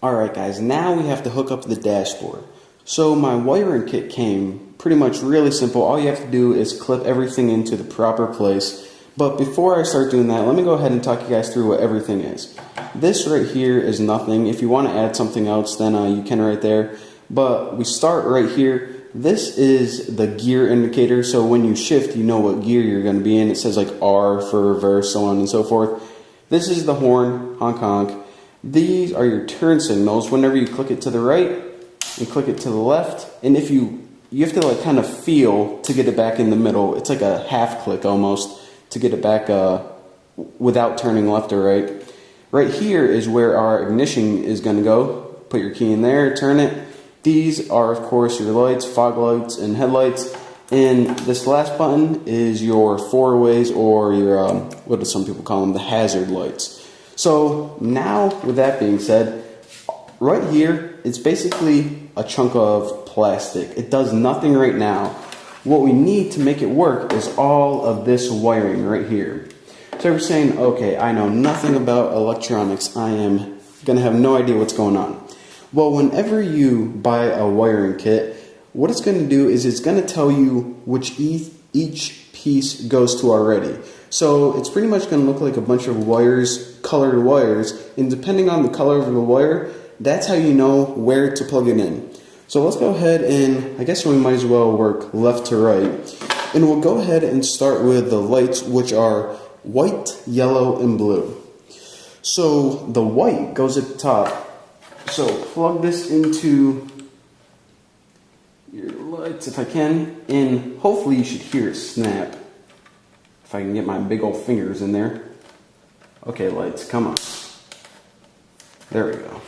Alright guys, now we have to hook up the dashboard. So my wiring kit came pretty much really simple. All you have to do is clip everything into the proper place. But before I start doing that, let me go ahead and talk you guys through what everything is. This right here is nothing. If you want to add something else, then you can right there. But we start right here. This is the gear indicator, so when you shift, you know what gear you're going to be in. It says like R for reverse, so on and so forth. This is the horn, honk honk. These are your turn signals. Whenever you click it to the right and click it to the left, and if you have to like kind of feel to get it back in the middle. It's like a half click almost to get it back without turning left or right. Right here is where our ignition is going to go. Put your key in there, turn it. These are of course your lights, fog lights, and headlights. And this last button is your four-ways, or your what do some people call them, the hazard lights. So now, with that being said, right here, it's basically a chunk of plastic. It does nothing right now. What we need to make it work is all of this wiring right here. So you're saying, okay, I know nothing about electronics. I am going to have no idea what's going on. Well, whenever you buy a wiring kit, what it's going to do is it's going to tell you which each piece goes to already. So it's pretty much going to look like a bunch of wires, colored wires, and depending on the color of the wire, that's how you know where to plug it in. So let's go ahead and, I guess we might as well work left to right. And we'll go ahead and start with the lights, which are white, yellow, and blue. So the white goes at the top. So plug this into your lights if I can, and hopefully you should hear it snap. If I can get my big old fingers in there. Okay, lights, come on. There we go.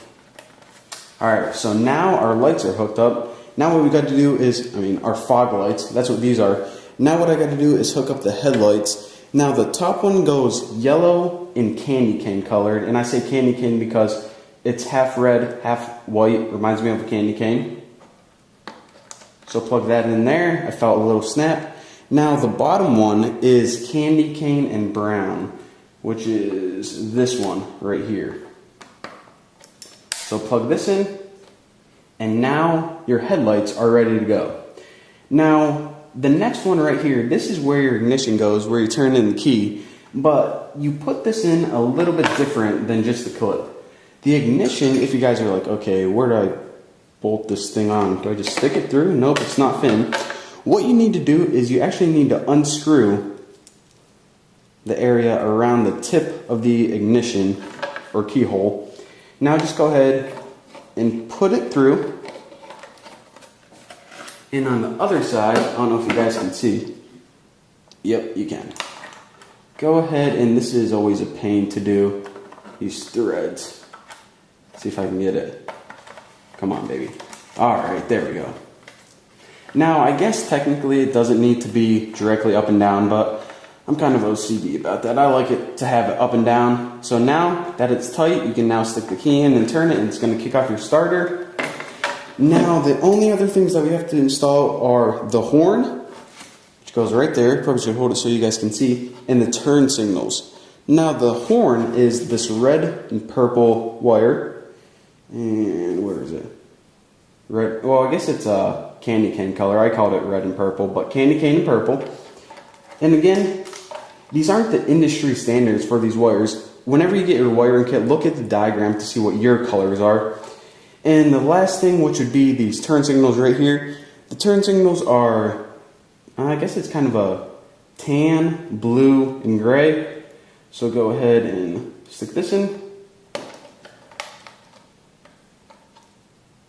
Alright, so now our lights are hooked up. Now what we got to do is, our fog lights, that's what these are. Now what I got to do is hook up the headlights. Now the top one goes yellow and candy cane colored, and I say candy cane because it's half red, half white, reminds me of a candy cane. So plug that in there. I felt a little snap. Now the bottom one is candy cane and brown, which is this one right here. So plug this in, and now your headlights are ready to go. Now the next one right here, this is where your ignition goes, where you turn in the key, but you put this in a little bit different than just the clip. The ignition, if you guys are like, okay, where do I bolt this thing on? Do I just stick it through? Nope, it's not fin. What you need to do is you actually need to unscrew the area around the tip of the ignition or keyhole. Now just go ahead and put it through. And on the other side, I don't know if you guys can see. Yep, you can. Go ahead, and this is always a pain to do, these threads. See if I can get it. Come on, baby. Alright, there we go. Now, I guess technically it doesn't need to be directly up and down, but I'm kind of OCD about that. I like it to have it up and down. So now that it's tight, you can now stick the key in and turn it, and it's going to kick off your starter. Now, the only other things that we have to install are the horn, which goes right there. Probably should hold it so you guys can see, and the turn signals. Now, the horn is this red and purple wire. And where is it? Red. Well, I guess it's a candy cane color. I called it red and purple, but candy cane and purple. And again, these aren't the industry standards for these wires. Whenever you get your wiring kit, look at the diagram to see what your colors are. And the last thing, which would be these turn signals right here. The turn signals are, I guess it's kind of a tan, blue, and gray. So go ahead and stick this in.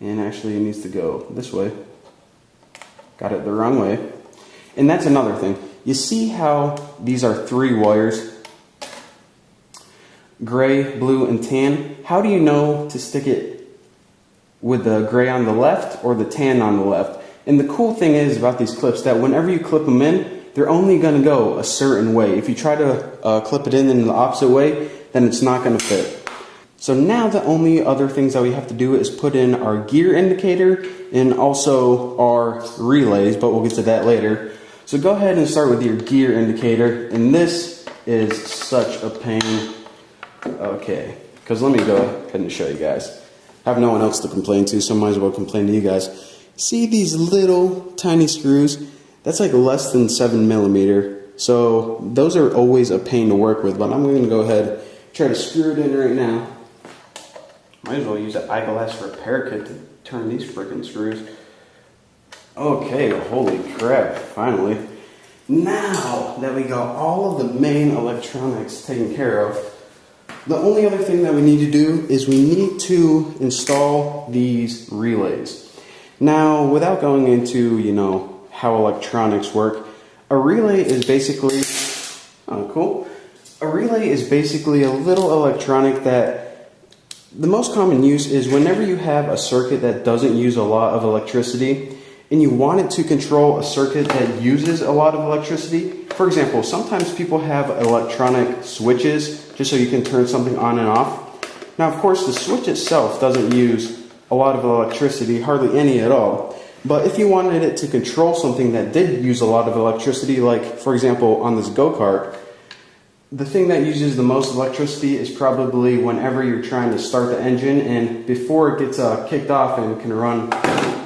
And actually it needs to go this way. Got it the wrong way. And that's another thing. You see how these are three wires? Gray, blue, and tan. How do you know to stick it with the gray on the left or the tan on the left? And the cool thing is about these clips that whenever you clip them in, they're only going to go a certain way. If you try to clip it in the opposite way, then it's not going to fit. So now the only other things that we have to do is put in our gear indicator and also our relays, but we'll get to that later. So go ahead and start with your gear indicator, and this is such a pain. Okay, because let me go ahead and show you guys. I have no one else to complain to, so I might as well complain to you guys. See these little tiny screws? That's like less than 7mm. So those are always a pain to work with, but I'm going to go ahead and try to screw it in right now. Might as well use an eyeglass repair kit to turn these freaking screws. Okay, holy crap, finally. Now that we got all of the main electronics taken care of, the only other thing that we need to do is we need to install these relays. Now, without going into, how electronics work, a relay is basically, A relay is basically a little electronic that the most common use is whenever you have a circuit that doesn't use a lot of electricity and you want it to control a circuit that uses a lot of electricity. For example, sometimes people have electronic switches just so you can turn something on and off. Now, of course, the switch itself doesn't use a lot of electricity, hardly any at all. But if you wanted it to control something that did use a lot of electricity, like, for example, on this go-kart, the thing that uses the most electricity is probably whenever you're trying to start the engine, and before it gets kicked off and can run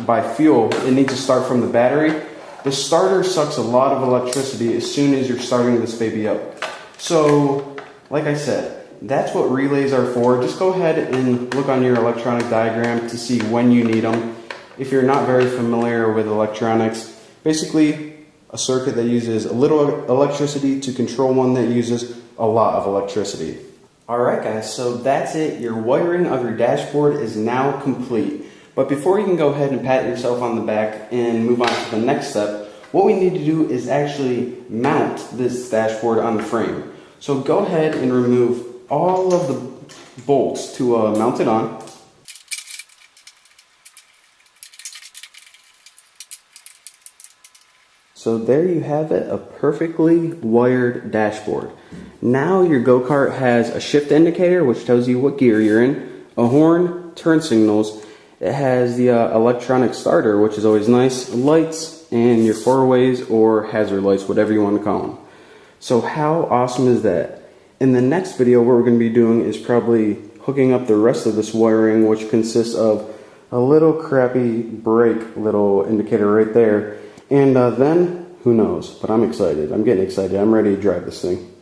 by fuel, it needs to start from the battery. The starter sucks a lot of electricity as soon as you're starting this baby up. So, like I said, that's what relays are for. Just go ahead and look on your electronic diagram to see when you need them. If you're not very familiar with electronics, basically a circuit that uses a little electricity to control one that uses a lot of electricity. Alright guys, so that's it. Your wiring of your dashboard is now complete. But before you can go ahead and pat yourself on the back and move on to the next step, what we need to do is actually mount this dashboard on the frame. So go ahead and remove all of the bolts to mount it on. So there you have it, a perfectly wired dashboard. Now your go-kart has a shift indicator, which tells you what gear you're in, a horn, turn signals. It has the electronic starter, which is always nice, lights, and your four-ways or hazard lights, whatever you want to call them. So how awesome is that? In the next video, what we're going to be doing is probably hooking up the rest of this wiring, which consists of a little crappy brake little indicator right there. And then, who knows? But I'm excited. I'm getting excited. I'm ready to drive this thing.